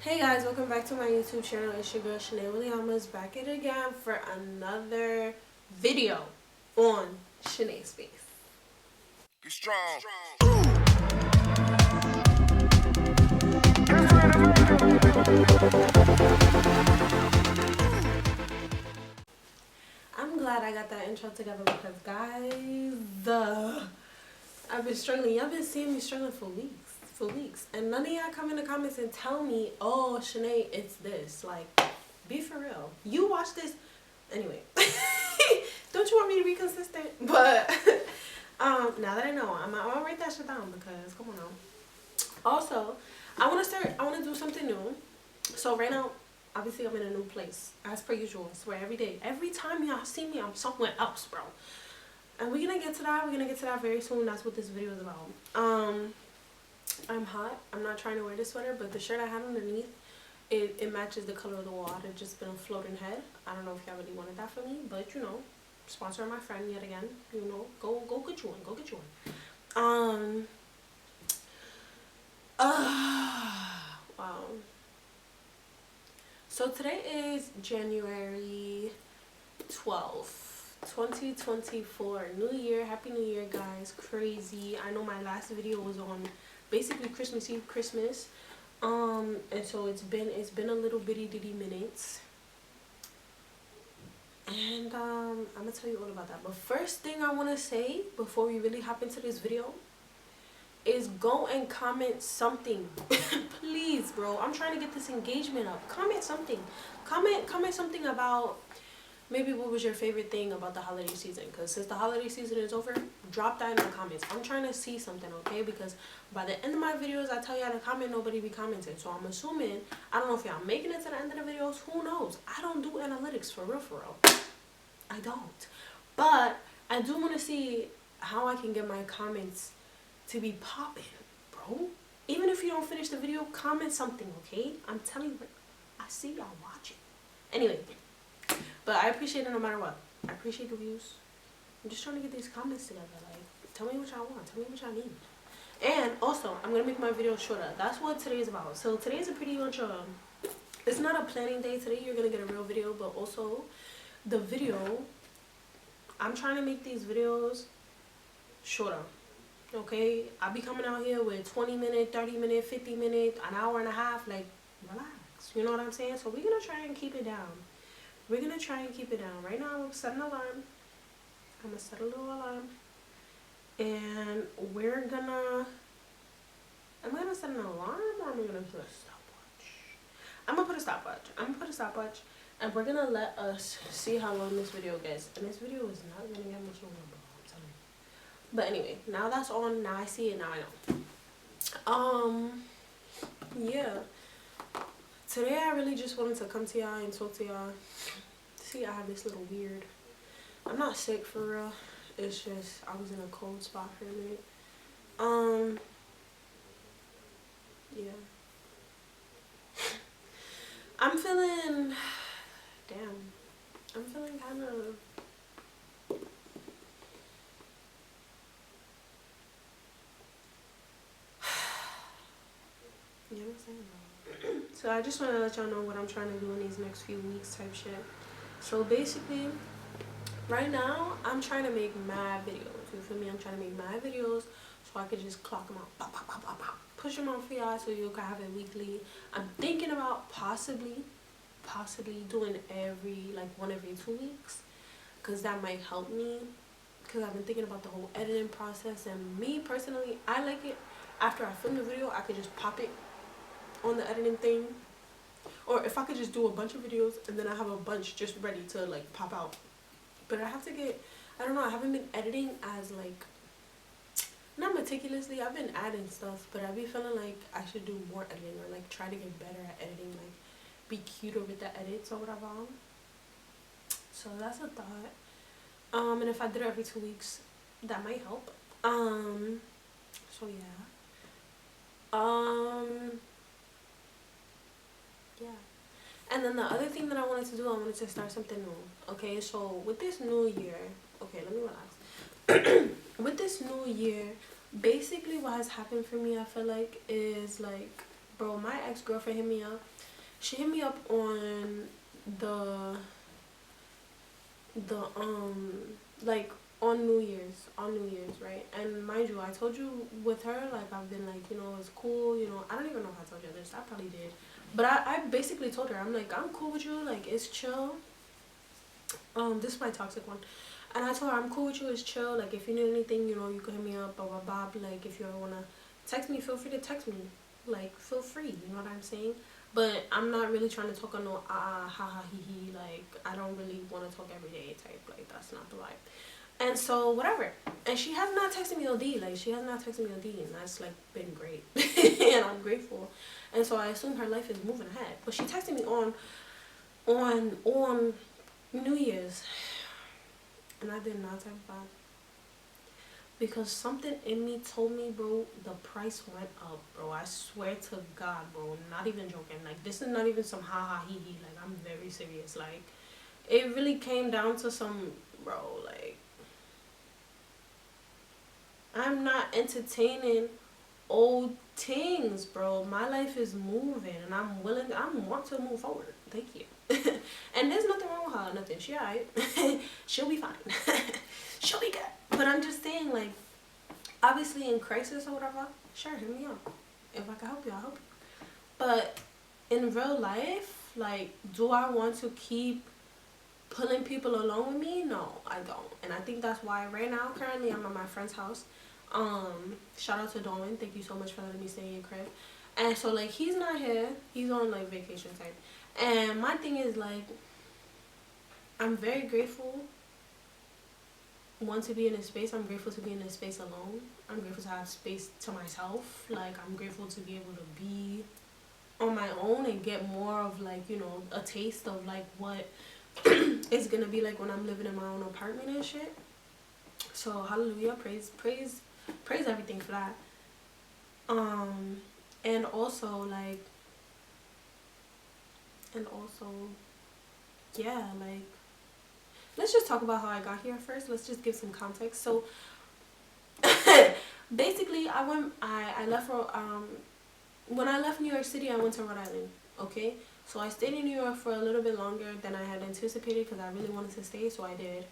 Hey guys, welcome back to my YouTube channel. It's your girl Shanae Williams back at it again for another video on Shanae's Space. Be strong. I'm glad I got that intro together because guys, I've been struggling. Y'all been seeing me struggling for weeks. And none of y'all come in the comments and tell me, oh Shanae, it's this. Like, be for real. You watch this anyway. Don't you want me to be consistent? But now that I know, I'm gonna write that shit down because come on now. Also, I wanna do something new. So right now, obviously I'm in a new place. As per usual. I swear every time y'all see me, I'm somewhere else, bro. And we're gonna get to that very soon. That's what this video is about. I'm hot. I'm not trying to wear this sweater, but the shirt I had underneath, it matches the color of the wall. I'd just been a floating head. I don't know if y'all really wanted that for me, but you know, sponsor my friend yet again. You know, go get you one. Go get you one. Wow. So today is January 12th, 2024. New Year. Happy New Year, guys. Crazy. I know my last video was on basically Christmas Eve, Christmas. And so it's been a little bitty minutes. And I'm gonna tell you all about that. But first thing I wanna say before we really hop into this video is go and comment something. Please, bro. I'm trying to get this engagement up. Comment something. Comment something about maybe what was your favorite thing about the holiday season, because since the holiday season is over, drop that in the comments. I'm trying to see something, okay? Because by the end of my videos, I tell y'all to comment, nobody be commenting. So I'm assuming, I don't know if y'all making it to the end of the videos, who knows? I don't do analytics for real. I don't. But I do want to see how I can get my comments to be popping, bro. Even if you don't finish the video, comment something, okay? I'm telling you, I see y'all watching. Anyway. But I appreciate it no matter what. I appreciate the views. I'm just trying to get these comments together. Like, tell me what y'all want. Tell me what y'all need. And also, I'm going to make my video shorter. That's what today is about. So today is a pretty much it's not a planning day. Today you're going to get a real video. But also, the video, I'm trying to make these videos shorter. Okay? I'll be coming out here with 20 minute, 30 minute, 50 minute, an hour and a half. Like, relax. You know what I'm saying? So we're going to try and keep it down. We're going to try and keep it down. Right now, I'm going to set an alarm. I'm going to set a little alarm. And we're going to... Am I going to set an alarm or am I going to put a stopwatch? I'm going to put a stopwatch. And we're going to let us see how long this video gets. And this video is not going to get much longer, bro. I'm telling you. But anyway, now that's on. Now I see it. Now I know. Yeah. Today I really just wanted to come to y'all and talk to y'all. See, I have this little weird... I'm not sick for real. It's just I was in a cold spot for a minute. Yeah. I'm feeling... Damn. I'm feeling kind of... You know what I'm saying, bro? So I just want to let y'all know what I'm trying to do in these next few weeks type shit. So basically, right now, I'm trying to make mad videos. You feel me? I'm trying to make mad videos so I could just clock them out. Pop, pop, pop, pop, pop. Push them out for y'all so you can have it weekly. I'm thinking about possibly doing one every 2 weeks. Because that might help me. Because I've been thinking about the whole editing process. And me, personally, I like it. After I film the video, I could just pop it on the editing thing. Or if I could just do a bunch of videos and then I have a bunch just ready to like pop out. But I have to get, I don't know, I haven't been editing as like, not meticulously. I've been adding stuff, but I be feeling like I should do more editing or like try to get better at editing, like be cuter with the edits or whatever. So that's a thought. And if I did it every 2 weeks, that might help. So yeah. Yeah. And then the other thing that I wanted to do, I wanted to start something new. Okay, so with this new year, okay, let me relax. With this new year, basically what has happened for me, I feel like, is like bro, my ex-girlfriend hit me up. She hit me up on the like on New Year's, right? And mind you, I told you with her, like, I've been like, you know, it's cool, you know. I don't even know if I told you this. I probably did. But I basically told her, I'm like, I'm cool with you, like, it's chill. This is my toxic one. And I told her, I'm cool with you, it's chill. Like, if you need anything, you know, you can hit me up, blah, blah, blah. Like, if you ever want to text me, feel free to text me. Like, feel free, you know what I'm saying? But I'm not really trying to talk on no ha ha he. Like, I don't really want to talk every day type. Like, that's not the vibe. And so, whatever. And she has not texted me OD. Like, she has not texted me OD. And that's, like, been great. And I'm grateful. And so, I assume her life is moving ahead. But she texted me on New Year's. And I did not text back. Because something in me told me, bro, the price went up, bro. I swear to God, bro. Not even joking. Like, this is not even some ha-ha, hee-hee. Like, I'm very serious. Like, it really came down to some, bro, like, I'm not entertaining old things, bro. My life is moving, and I want to move forward. Thank you. And there's nothing wrong with her, nothing. She alright. She'll be fine. She'll be good. But I'm just saying, like, obviously in crisis or whatever, sure, hit me up. If I can help you, I'll help you. But in real life, like, do I want to keep pulling people along with me? No, I don't. And I think that's why right now, currently, I'm at my friend's house. Shout out to Dawn. Thank you so much for letting me stay in your crib. And so, like, he's not here. He's on, like, vacation type. And my thing is, like, I'm very grateful, one, to be in a space. I'm grateful to be in a space alone. I'm grateful to have space to myself. Like, I'm grateful to be able to be on my own and get more of, like, you know, a taste of, like, what it's gonna be like when I'm living in my own apartment and shit. So, hallelujah, praise everything for that. And also, yeah, like, let's just talk about how I got here first. Let's just give some context. So, basically, I left for, when I left New York City, I went to Rhode Island, okay? So, I stayed in New York for a little bit longer than I had anticipated because I really wanted to stay, so I did.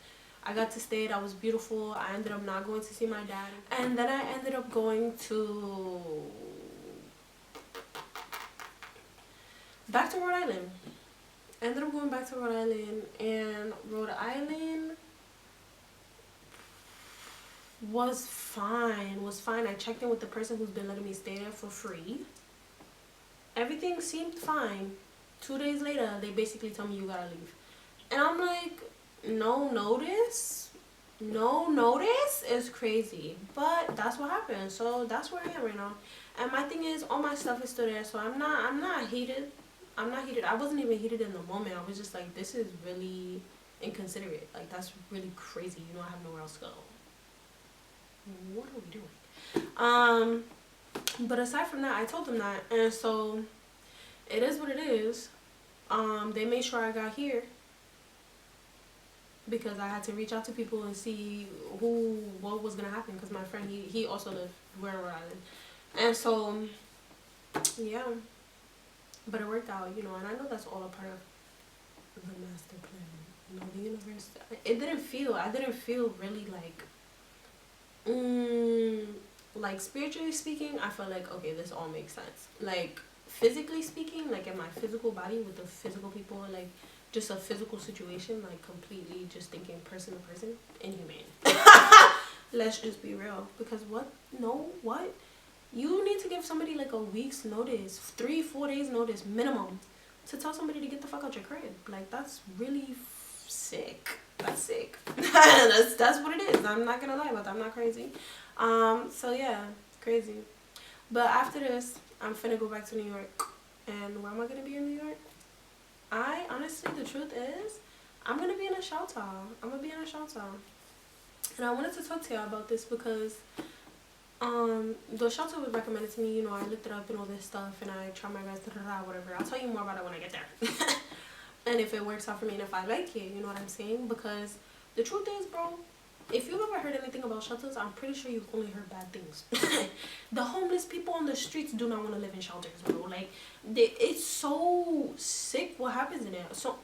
I got to stay. That was beautiful. I ended up not going to see my dad. And then I ended up going back to Rhode Island. Ended up going back to Rhode Island, and Rhode Island was fine. I checked in with the person who's been letting me stay there for free. Everything seemed fine. 2 days later, they basically tell me you gotta leave. And I'm like, no notice is crazy. But that's what happened. So that's where I am right now. And my thing is, all my stuff is still there, so I'm not heated. I wasn't even heated in the moment. I was just like, this is really inconsiderate. Like, that's really crazy. You know, I have nowhere else to go. What are we doing? But aside from that, I told them that. And so, it is what it is. They made sure I got here. Because I had to reach out to people and see what was going to happen. Because my friend, he also lived where Rhode Island. And so, yeah. But it worked out, you know, and I know that's all a part of the master plan. You know, the universe. I didn't feel really like spiritually speaking, I felt like, okay, this all makes sense. Like, physically speaking, like in my physical body with the physical people, like just a physical situation, like completely just thinking person to person, inhumane. Let's just be real. Because what? You need to give somebody like a week's notice, 3-4 days notice minimum, to tell somebody to get the fuck out your crib. Like, that's really sick. That's sick. that's what it is. I'm not gonna lie about that. I'm not crazy. So yeah, crazy. But after this, I'm finna go back to New York. And where am I gonna be in New York? Honestly, the truth is, I'm gonna be in a shelter. And I wanted to talk to y'all about this because the shelter was recommended to me. You know, I looked it up and all this stuff, and I tried my best, whatever. I'll tell you more about it when I get there. And if it works out for me and if I like it, you know what I'm saying? Because the truth is, bro, if you've ever heard anything about shelters, I'm pretty sure you've only heard bad things. The homeless people on the streets do not want to live in shelters, bro. Like, it's so sick what happens in it. So,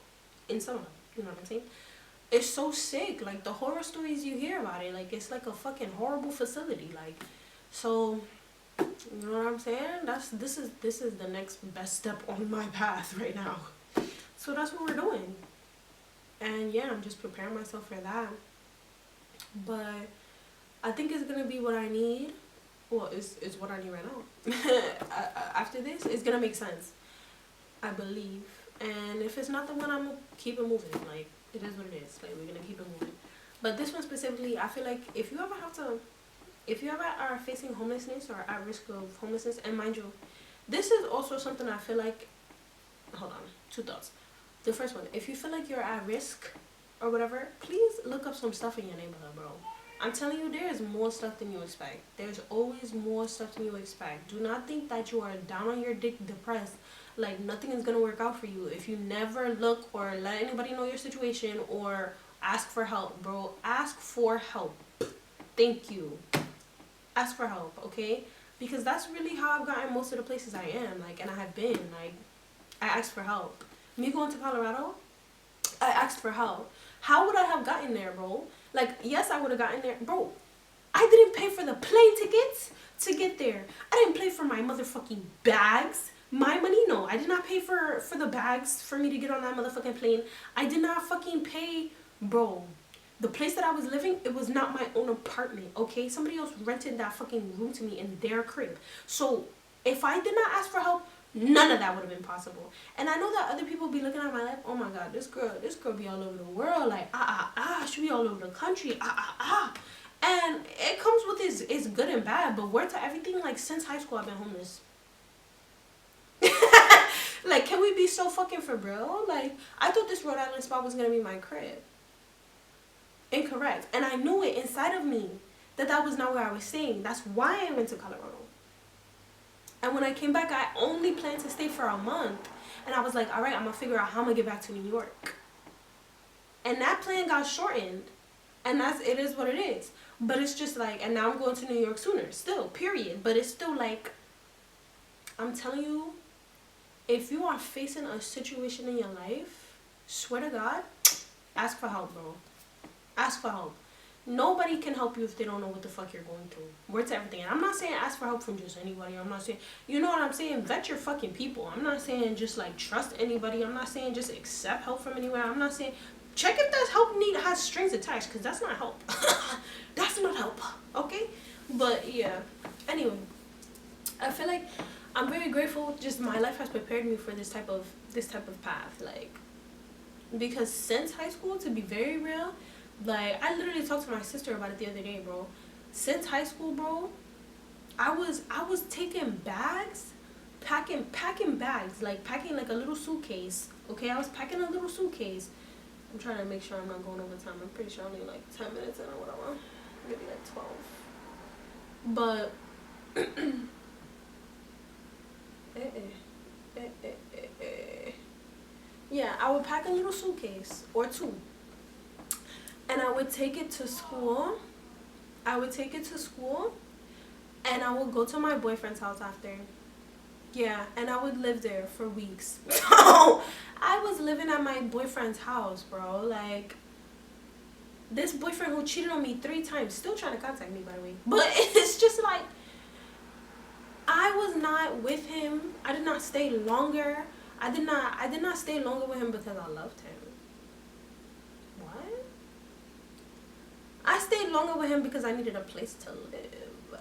in some of them, you know what I'm saying? It's so sick. Like, the horror stories you hear about it, like, it's like a fucking horrible facility. Like, so, you know what I'm saying? This is the next best step on my path right now. So that's what we're doing. And yeah, I'm just preparing myself for that. But I think it's gonna be what I need. Well, it's what I need right now. After this, it's gonna make sense, I believe. And if it's not the one, I'm gonna keep it moving. Like, it is what it is. Like, we're gonna keep it moving. But this one specifically, I feel like if you ever are facing homelessness or at risk of homelessness, and mind you, this is also something I feel like, hold on, two thoughts. The first one, if you feel like you're at risk or whatever, please look up some stuff in your neighborhood, bro. I'm telling you, there is more stuff than you expect. There's always more stuff than you expect. Do not think that you are down on your dick, depressed, like nothing is gonna work out for you if you never look or let anybody know your situation or ask for help, bro. Ask for help. Thank you. Ask for help, okay? Because that's really how I've gotten most of the places I am, like, and I have been, like, I asked for help. Me going to Colorado, I asked for help. How would I have gotten there, bro? Like, yes, I would have gotten there. Bro, I didn't pay for the plane tickets to get there. I didn't pay for my motherfucking bags. My money, no. I did not pay for the bags for me to get on that motherfucking plane. I did not fucking pay, bro. The place that I was living, it was not my own apartment, okay? Somebody else rented that fucking room to me in their crib. So, if I did not ask for help, none of that would have been possible. And I know that other people be looking at my life, oh my god, this girl be all over the world, like, she be all over the country, And it comes with it's good and bad, but word to everything, like, since high school I've been homeless. Like, can we be so fucking for real? Like, I thought this Rhode Island spot was gonna be my crib. Incorrect. And I knew it inside of me that was not where I was staying. That's why I went to Colorado. And when I came back, I only planned to stay for a month. And I was like, all right, I'm going to figure out how I'm going to get back to New York. And that plan got shortened. And it is what it is. But it's just like, and now I'm going to New York sooner. Still, period. But it's still like, I'm telling you, if you are facing a situation in your life, swear to God, ask for help, bro. Ask for help. Nobody can help you if they don't know what the fuck you're going through. Word to everything. And I'm not saying ask for help from just anybody. I'm not saying, you know what I'm saying? Vet your fucking people. I'm not saying just like trust anybody. I'm not saying just accept help from anywhere. I'm not saying check if that help has strings attached, because that's not help. That's not help. Okay? But yeah. Anyway, I feel like I'm very grateful. Just my life has prepared me for this type of path. Like, because since high school, to be very real, like, I literally talked to my sister about it the other day, bro. Since high school, bro, I was taking bags, packing bags, like packing like a little suitcase. Okay, I was packing a little suitcase. I'm trying to make sure I'm not going over time. I'm pretty sure only like 10 minutes in or whatever. Maybe like 12. But yeah, I would pack a little suitcase or two. And I would take it to school. And I would go to my boyfriend's house after. Yeah, and I would live there for weeks. I was living at my boyfriend's house, bro. Like, this boyfriend who cheated on me 3 times, still trying to contact me, by the way. But it's just like, I was not with him. I did not stay longer. I did not stay longer with him because I loved him. I stayed longer with him because I needed a place to live.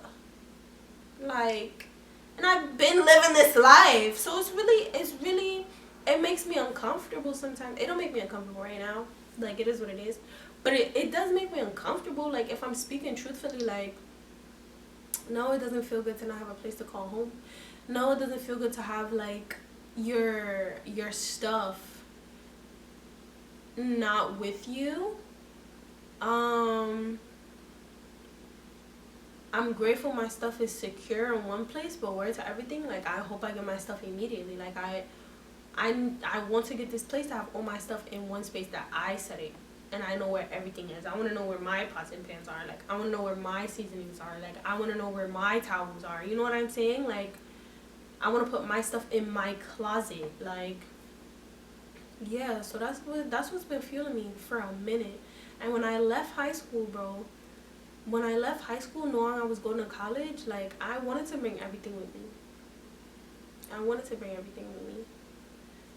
Like, and I've been living this life. So it's really, it makes me uncomfortable sometimes. It don't make me uncomfortable right now. Like, it is what it is. But it does make me uncomfortable. Like, if I'm speaking truthfully, like, no, it doesn't feel good to not have a place to call home. No, it doesn't feel good to have, like, your stuff not with you. I'm grateful my stuff is secure in one place, but word to everything, like, I hope I get my stuff immediately. Like, I want to get this place to have all my stuff in one space that I set it. and I know where everything is. I want to know where my pots and pans are. Like, I want to know where my seasonings are. Like, I want to know where my towels are. You know what I'm saying? Like, I want to put my stuff in my closet. Like, yeah. So that's what's been fueling me for a minute. And when I left high school, bro, when I left high school knowing I was going to college, like, I wanted to bring everything with me. I wanted to bring everything with me.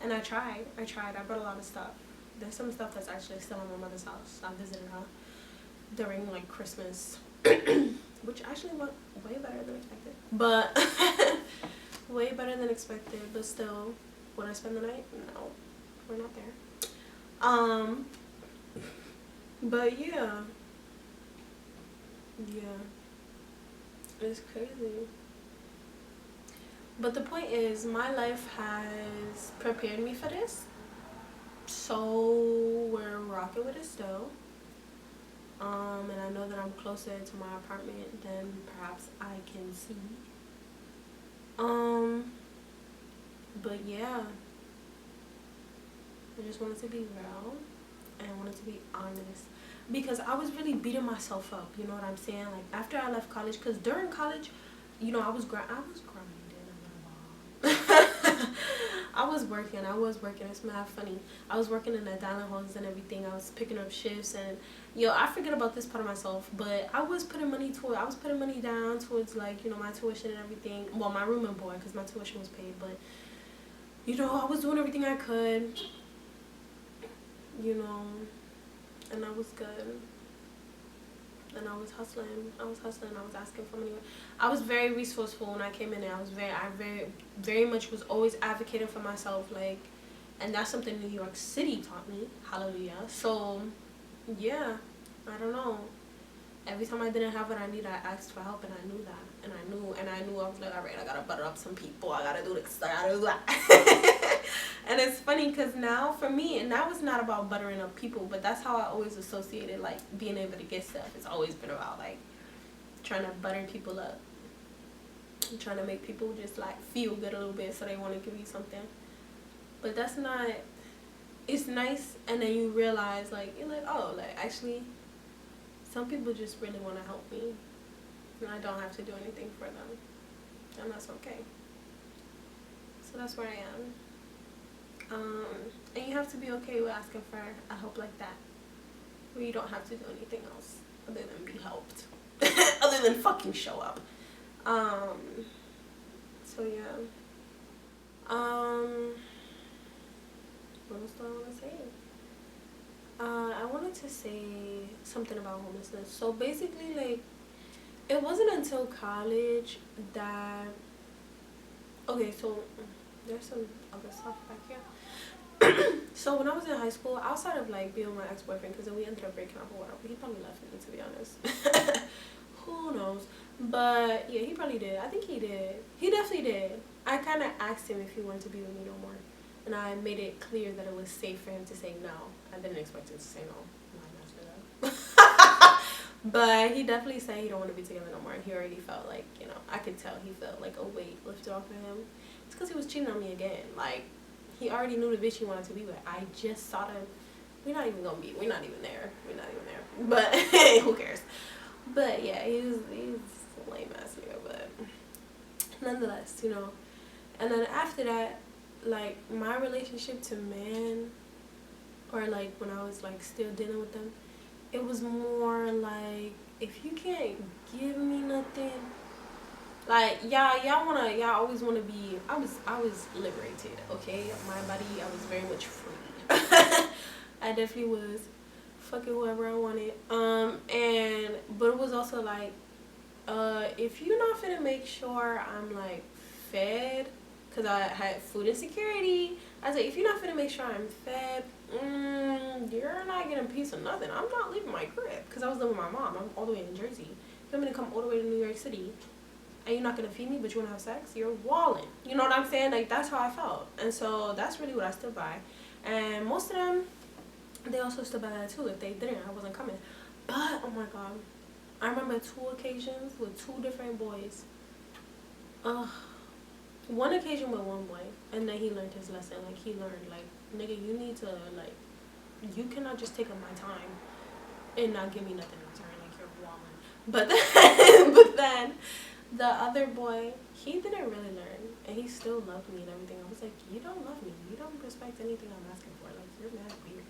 And I tried. I brought a lot of stuff. There's some stuff that's actually still in my mother's house. I visited her during, like, Christmas. Which actually went way better than expected. But, way better than expected. But still, would I spend the night? No. We're not there. But yeah. Yeah. It's crazy. But the point is, my life has prepared me for this. So we're rocking with it still. And I know that I'm closer to my apartment than perhaps I can see. But yeah. I just wanted to be real. And I wanted to be honest. Because I was really beating myself up, you know what I'm saying? Like, after I left college, because during college, you know, I was grinding. I was working. It's mad funny. I was working in the dining halls and everything. I was picking up shifts, and yo, I forget about this part of myself, but I was putting money down towards, like, you know, my tuition and everything. Well, my room and board, because my tuition was paid, but, you know, I was doing everything I could, you know, and I was good. And I was hustling. I was asking for money. I was very resourceful when I came in there. I very much was always advocating for myself. Like, and that's something New York City taught me. Hallelujah. So, yeah, I don't know. Every time I didn't have what I needed, I asked for help, and I knew that. And I knew I was like, all right, I gotta butter up some people. I gotta do this. I gotta do that. And it's funny because now, for me, and that was not about buttering up people, but that's how I always associated, like, being able to get stuff. It's always been about, like, trying to butter people up. And trying to make people just, like, feel good a little bit so they want to give you something. But that's not, it's nice, and then you realize, like, you're like, oh, like, actually, some people just really want to help me. And I don't have to do anything for them. And that's okay. So that's where I am. And you have to be okay with asking for a help like that, where you don't have to do anything else other than be helped, other than fucking show up. So yeah. What else do I want to say? I wanted to say something about homelessness. So basically, like, it wasn't until college that, okay, so there's some other stuff back here. So when I was in high school, outside of, like, being with my ex-boyfriend, because then we ended up breaking up or whatever, he probably left me, to be honest. Who knows? But yeah, he probably did. I think he did. He definitely did. I kind of asked him if he wanted to be with me no more, and I made it clear that it was safe for him to say no. I didn't expect him to say no. But he definitely said he don't want to be together no more, and he already felt like, you know, I could tell he felt like a weight lifted off of him. It's because he was cheating on me again. Like, he already knew the bitch he wanted to be with. I just saw them. We're not even there. But who cares? But yeah, he's a lame ass nigga, but nonetheless, you know. And then after that, like, my relationship to men, or, like, when I was, like, still dealing with them, it was more like, if you can't give me nothing, like, y'all always wanna be, I was liberated, okay? My body, I was very much free. I definitely was fucking whoever I wanted. But it was also like, if you're not finna make sure I'm, like, fed, because I had food insecurity, I was like, if you're not finna make sure I'm fed, you're not getting a piece of nothing. I'm not leaving my crib, because I was living with my mom. I'm all the way in Jersey. You want me to come all the way to New York City, and you're not gonna feed me, but you wanna have sex? You're walling. You know what I'm saying? Like, that's how I felt. And so that's really what I stood by. And most of them, they also stood by that too. If they didn't, I wasn't coming. But oh my god, I remember 2 occasions with 2 different boys. One occasion with one boy, and then he learned his lesson. Like, he learned, like, nigga, you need to, like, you cannot just take up my time and not give me nothing in return, like you're walling. But then, but then, the other boy, he didn't really learn, and he still loved me and everything. I was like, you don't love me, you don't respect anything I'm asking for. Like, you're mad weird.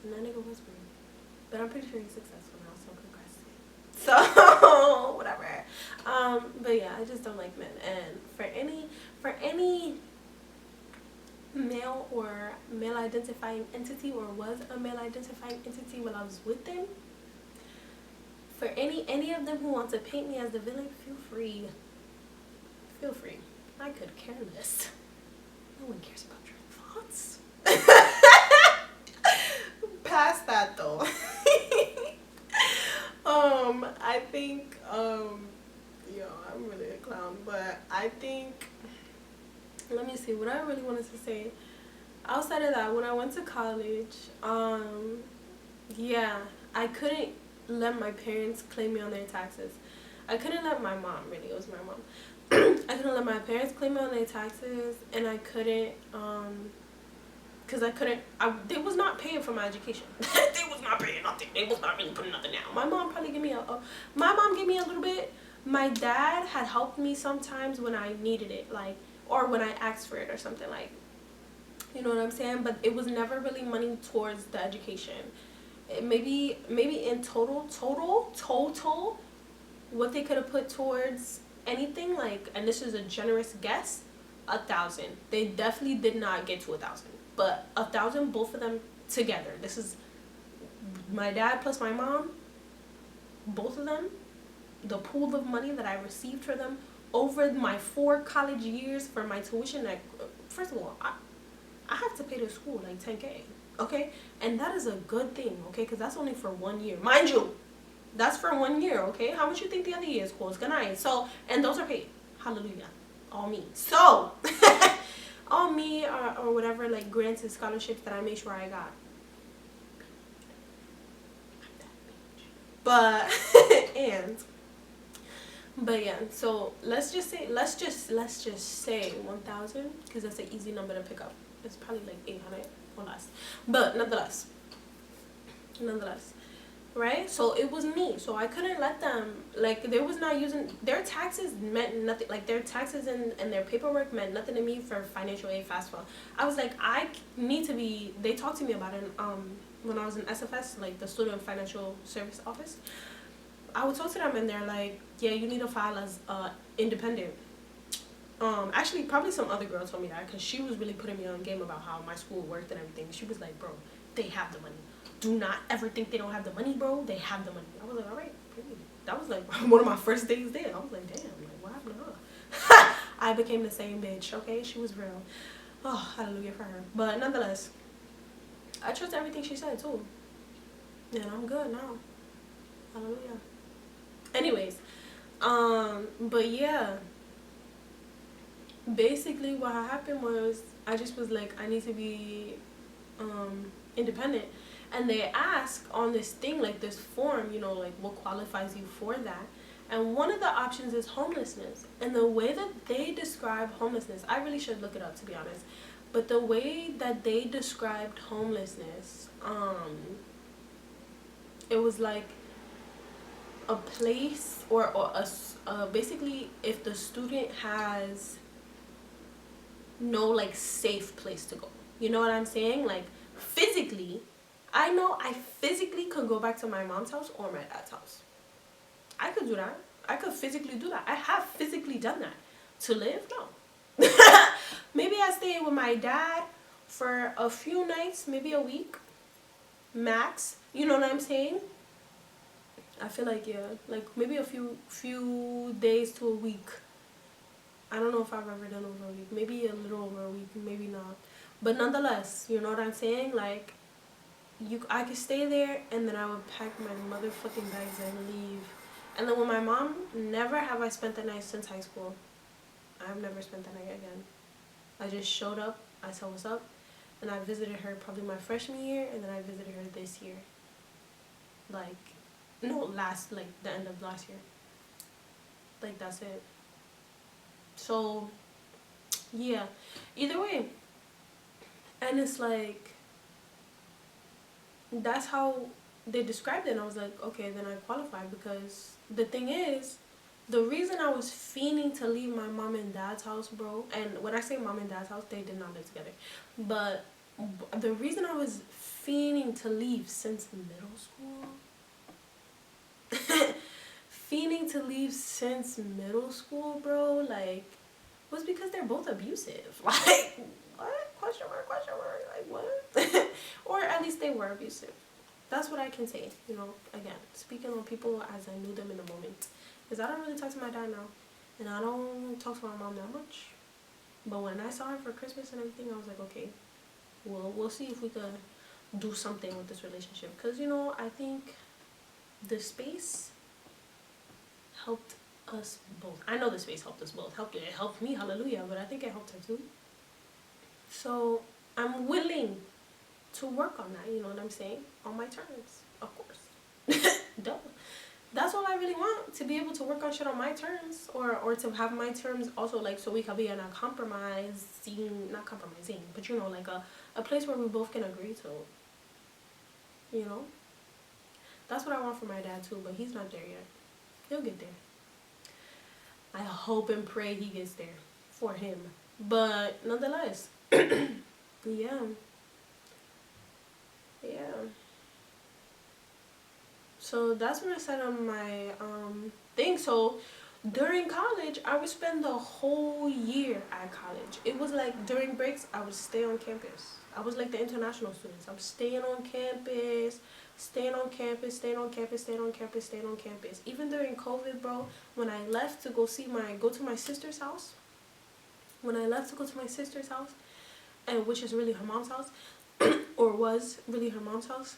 And that nigga was weird, but I'm pretty sure he's successful now, so congrats to him. So whatever. But yeah, I just don't like men. And for any male or male identifying entity, or was a male identifying entity while I was with them, for any of them who want to paint me as the villain, feel free. Feel free. I could care less. No one cares about your thoughts. Past that though. I think I'm really a clown, but I think, let me see what I really wanted to say. Outside of that, when I went to college, yeah, I couldn't let my parents claim me on their taxes. I couldn't let my mom, really, it was my mom. I couldn't let my parents claim me on their taxes, and I couldn't, because they was not paying for my education. They was not paying nothing. They was not really putting nothing down. My mom probably gave me my mom gave me a little bit. My dad had helped me sometimes when I needed it, like, or when I asked for it or something, like, you know what I'm saying? But it was never really money towards the education. Maybe in total, what they could have put towards anything, like, and this is a generous guess, 1,000. They definitely did not get to 1,000, but 1,000, both of them together. This is my dad plus my mom, both of them. The pool of money that I received for them over my 4 college years for my tuition. Like, first of all, I have to pay the school like $10K, okay, and that is a good thing, okay, because that's only for 1 year, mind you. That's for 1 year, okay? How much you think the other years cost? Good night. So, and those are paid. Hallelujah. All me. So, all me, or whatever, like, grants and scholarships that I made sure I got. But, but yeah, so let's just say 1,000, because that's an easy number to pick up. It's probably like 800 or less. But nonetheless. Right? So it was me. So I couldn't let them, like, they was not using, their taxes meant nothing. Like, their taxes and their paperwork meant nothing to me for financial aid FAFSA. I was like, I need to be, they talked to me about it when I was in SFS, like the Student Financial Service Office. I would talk to them and they're like, yeah, you need to file as independent. Actually, probably some other girl told me that, because she was really putting me on game about how my school worked and everything. She was like, bro, they have the money. Do not ever think they don't have the money, bro. They have the money. I was like, all right. That was like one of my first days there. I was like, damn, like, what happened to her? I became the same bitch, okay? She was real. Oh, hallelujah for her. But nonetheless, I trust everything she said too. And I'm good now. Hallelujah. Anyways, but yeah. Basically what happened was, I just was like, I need to be independent. And they ask on this thing, like this form, you know, like what qualifies you for that. And one of the options is homelessness. And the way that they describe homelessness, I really should look it up, to be honest. But the way that they described homelessness, it was like a place or basically if the student has no like safe place to go. You know what I'm saying? Like physically, I know I physically could go back to my mom's house or my dad's house. I could do that. I could physically do that. I have physically done that. To live? No. Maybe I stay with my dad for a few nights, maybe a week, max. You know what I'm saying? I feel like, yeah, like maybe a few days to a week. I don't know if I've ever done over a week. Maybe a little over a week, maybe not. But nonetheless, you know what I'm saying? Like, I could stay there, and then I would pack my motherfucking bags and leave. And then with my mom, never have I spent the night since high school. I've never spent the night again. I just showed up, I saw what's up, and I visited her probably my freshman year, and then I visited her this year. Like, no, the end of last year. Like, that's it. So, yeah. Either way. And it's like, that's how they described it, and I was like, okay, then I qualify. Because the thing is, the reason I was fiending to leave my mom and dad's house, bro, and when I say mom and dad's house, they did not live together, but the reason I was fiending to leave since middle school, fiending to leave since middle school, bro, like, was because they're both abusive. Like, what? Question mark, question mark, like, what? Or at least they were abusive. That's what I can say, you know, again, speaking on people as I knew them in the moment. Because I don't really talk to my dad now, and I don't talk to my mom that much. But when I saw her for Christmas and everything, I was like, okay, well, we'll see if we could do something with this relationship. Because, you know, I think the space helped us both. I know the space helped us both. It helped me, hallelujah, but I think it helped her too. So I'm willing to work on that, you know what I'm saying? On my terms, of course. Duh. That's all I really want, to be able to work on shit on my terms, or to have my terms also, like, so we can be in a compromising, not compromising, but you know, like a place where we both can agree to, you know? That's what I want for my dad too, but he's not there yet. He'll get there. I hope and pray he gets there for him. But nonetheless, yeah. Yeah. So that's what I said on my thing. So during college, I would spend the whole year at college. It was like during breaks, I would stay on campus. I was like the international students. I'm staying on campus, staying on campus, staying on campus, staying on campus, staying on campus. Even during COVID, bro, when I left to go to my sister's house, and which is really her mom's house, or was really her mom's house,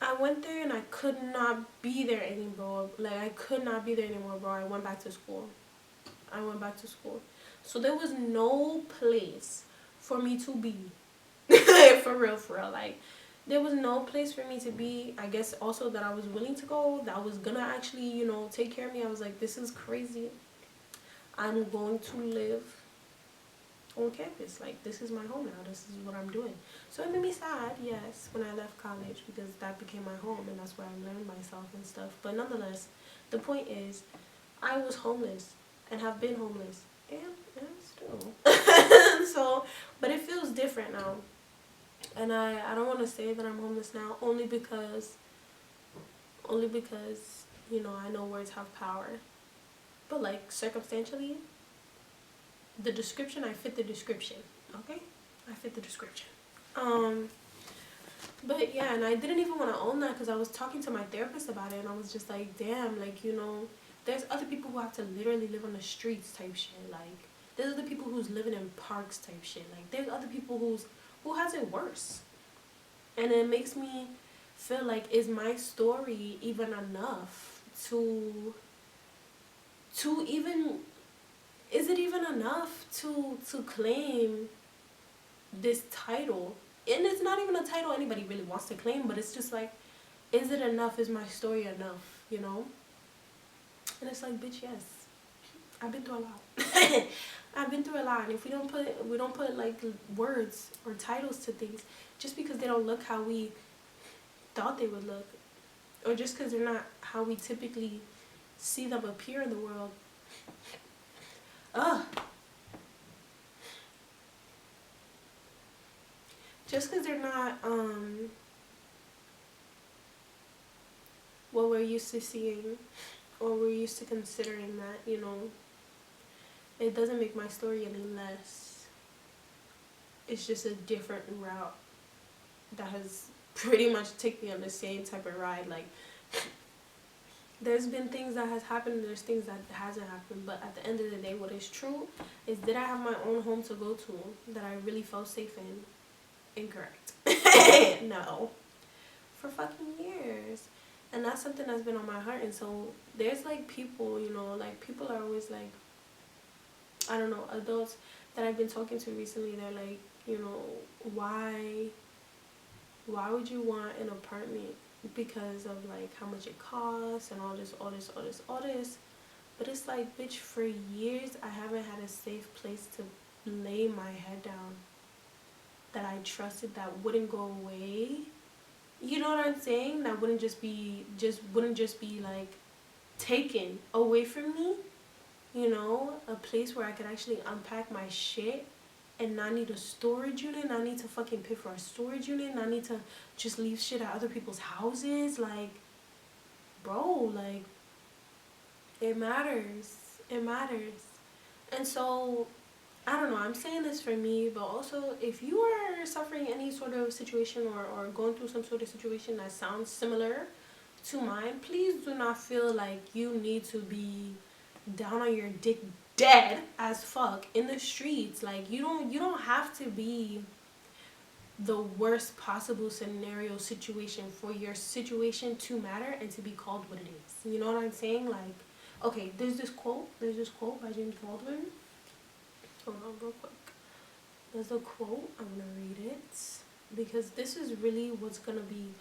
I went there and I could not be there anymore. Like, I could not be there anymore, bro. I went back to school. So there was no place for me to be. For real, for real. Like, there was no place for me to be. I guess also that I was willing to go, that was gonna actually, you know, take care of me. I was like, this is crazy. I'm going to live on campus. Like, this is my home now. This is what I'm doing. So it made me sad, yes, when I left college, because that became my home and that's where I learned myself and stuff. But nonetheless, the point is, I was homeless and have been homeless and still. So, but it feels different now. And I don't want to say that I'm homeless now, only because, you know, I know words have power. But like, circumstantially, the description, I fit the description. Okay? I fit the description. But yeah, and I didn't even want to own that, because I was talking to my therapist about it, and I was just like, damn, like, you know, there's other people who have to literally live on the streets type shit. Like, there's other people who's living in parks type shit. Like, there's other people who has it worse. And it makes me feel like, is my story even enough to even, is it even enough to claim this title? And it's not even a title anybody really wants to claim, but it's just like, is it enough? Is my story enough? You know? And it's like, bitch, yes. I've been through a lot. I've been through a lot, and if we don't put like words or titles to things, just because they don't look how we thought they would look, or just because they're not how we typically see them appear in the world. Just because they're not what we're used to seeing, or we're used to considering that, you know, it doesn't make my story any less. It's just a different route that has pretty much taken me on the same type of ride. Like, there's been things that has happened, and there's things that hasn't happened, but at the end of the day, what is true is, did I have my own home to go to that I really felt safe in? Incorrect. No. For fucking years. And that's something that's been on my heart. And so there's like people, you know, like people are always like, I don't know, adults that I've been talking to recently, they're like, you know, why would you want an apartment? Because of like how much it costs and all this. But it's like, bitch, for years I haven't had a safe place to lay my head down that I trusted, that wouldn't go away. you know what I'm saying, that wouldn't just be like taken away from me, you know, a place where I could actually unpack my shit and not need a storage unit, not need to fucking pay for a storage unit, not need to just leave shit at other people's houses. Like, bro, like, it matters. It matters. And so, I don't know, I'm saying this for me, but also if you are suffering any sort of situation, or going through some sort of situation that sounds similar to mine, please do not feel like you need to be down on your dick dead as fuck in the streets. Like, you don't have to be the worst possible scenario situation for your situation to matter and to be called what it is. You know what I'm saying? Like, okay, there's this quote by James Baldwin. Hold on real quick. There's a quote. I'm gonna read it because this is really what's gonna be.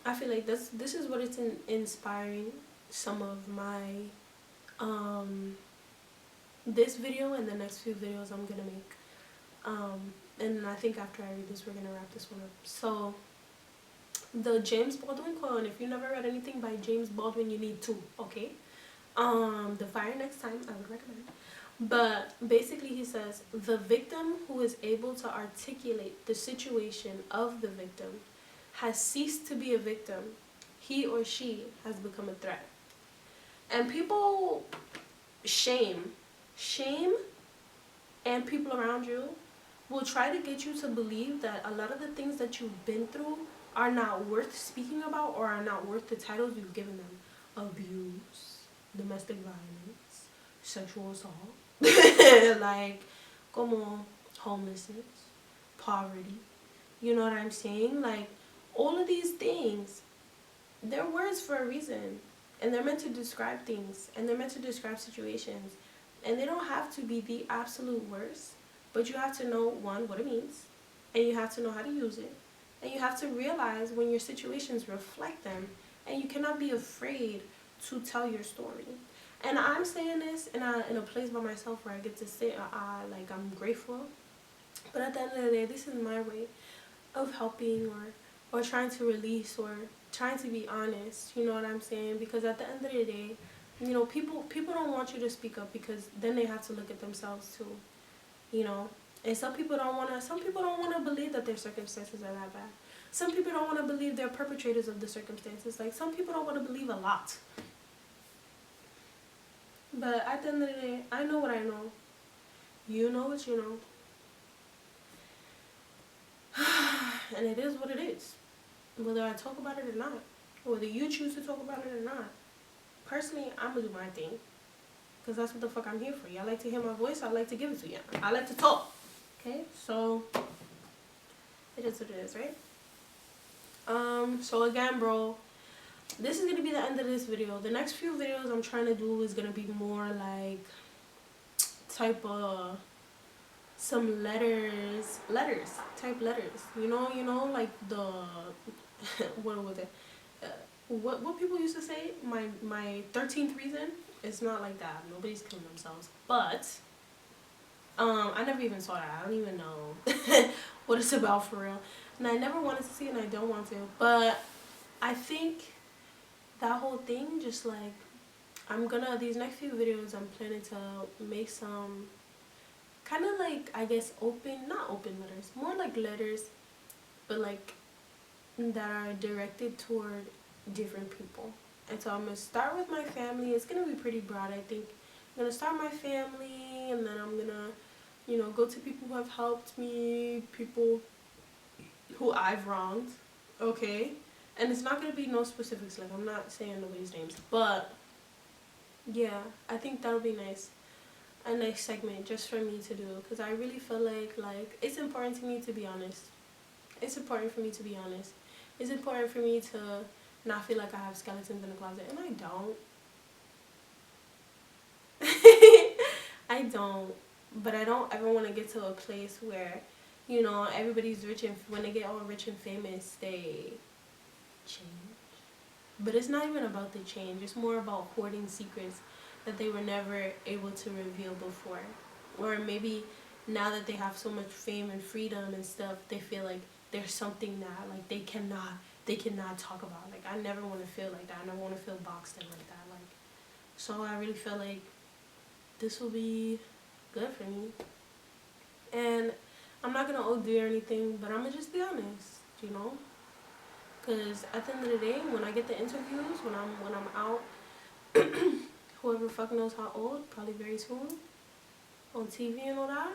I feel like this is what it's inspiring some of my this video and the next few videos I'm gonna make. And I think after I read this, we're gonna wrap this one up. So the James Baldwin quote, and if you never read anything by James Baldwin, you need to, okay? The Fire Next Time, I would recommend. But basically he says, the victim who is able to articulate the situation of the victim has ceased to be a victim. He or she has become a threat. And people shame and people around you will try to get you to believe that a lot of the things that you've been through are not worth speaking about, or are not worth the titles you've given them. Abuse, domestic violence, sexual assault, like, como homelessness, poverty. You know what I'm saying? Like, all of these things, they're words for a reason. And they're meant to describe things. And they're meant to describe situations. And they don't have to be the absolute worst. But you have to know, one, what it means. And you have to know how to use it. And you have to realize when your situations reflect them. And you cannot be afraid to tell your story. And I'm saying this in a place by myself where I get to sit, like, I'm grateful. But at the end of the day, this is my way of helping, or trying to release, or trying to be honest. You know what I'm saying? Because at the end of the day, you know, people don't want you to speak up, because then they have to look at themselves too. You know? And some people don't want to believe that their circumstances are that bad. Some people don't want to believe they're perpetrators of the circumstances. Like, some people don't want to believe a lot. But at the end of the day, I know what I know. You know what you know. And it is what it is. Whether I talk about it or not. Whether you choose to talk about it or not. Personally, I'm going to do my thing. Because that's what the fuck I'm here for. Y'all like to hear my voice, I like to give it to y'all. I like to talk. Okay? So, it is what it is, right? So again, bro, this is going to be the end of this video. The next few videos I'm trying to do is going to be more like type of some letters, you know, like the what was it, what people used to say, my 13th reason. It's not like that. Nobody's killing themselves, but I never even saw that. I don't even know what it's about for real, and I never wanted to see it, and I don't want to. But I think that whole thing, just like, these next few videos, I'm planning to make some kind of like, I guess, not open letters, more like letters, but like that are directed toward different people. And so I'm going to start with my family. It's going to be pretty broad, I think. I'm going to start my family, and then I'm going to, you know, go to people who have helped me, people who I've wronged, okay? And it's not going to be no specifics, like, I'm not saying nobody's names, but yeah, I think that'll be nice. A nice segment just for me to do, because I really feel like it's important to me to be honest. It's important for me to be honest. It's important for me to not feel like I have skeletons in the closet, and I don't. I don't. But I don't ever want to get to a place where, you know, everybody's rich, and when they get all rich and famous, they change. But it's not even about the change. It's more about hoarding secrets that they were never able to reveal before. Or maybe now that they have so much fame and freedom and stuff, they feel like there's something that like they cannot talk about. Like I never want to feel like that. I never want to feel boxed in like that. Like, so I really feel like this will be good for me. And I'm not gonna OD or anything, but I'm gonna just be honest, you know. Cause at the end of the day, when I get the interviews, when I'm out, whoever fuck knows how old, probably very soon, on TV and all that,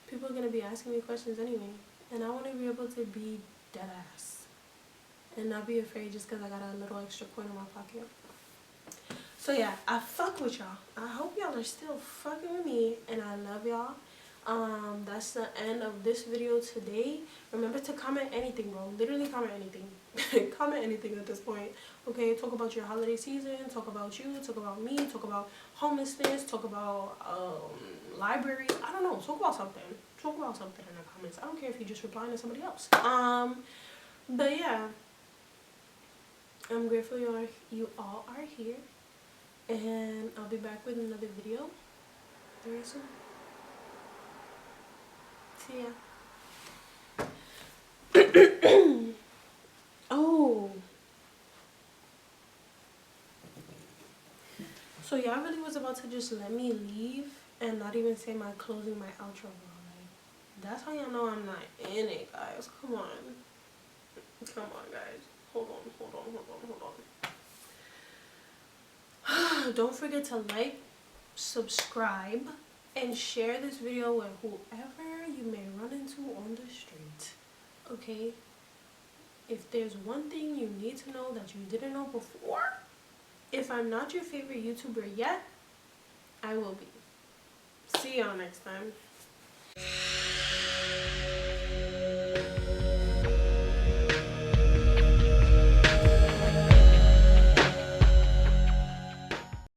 people are gonna be asking me questions anyway, and I want to be able to be dead ass and not be afraid just because I got a little extra coin in my pocket. So yeah, I fuck with y'all. I hope y'all are still fucking with me, and I love y'all. That's the end of this video today. Remember to comment anything, bro. Literally comment anything. Comment anything at this point. Okay, talk about your holiday season, talk about you, talk about me, talk about homelessness, talk about libraries. I don't know, talk about something. Talk about something in the comments. I don't care if you're just replying to somebody else. But yeah, I'm grateful you all are here, and I'll be back with another video very soon. See ya. Oh, so y'all really was about to just let me leave and not even say my closing, my outro, bro. Like, that's how y'all know I'm not in it, guys. Come on, guys. Hold on. Don't forget to like, subscribe, and share this video with whoever you may run into on the street. Okay? If there's one thing you need to know that you didn't know before, if I'm not your favorite YouTuber yet, I will be. See y'all next time.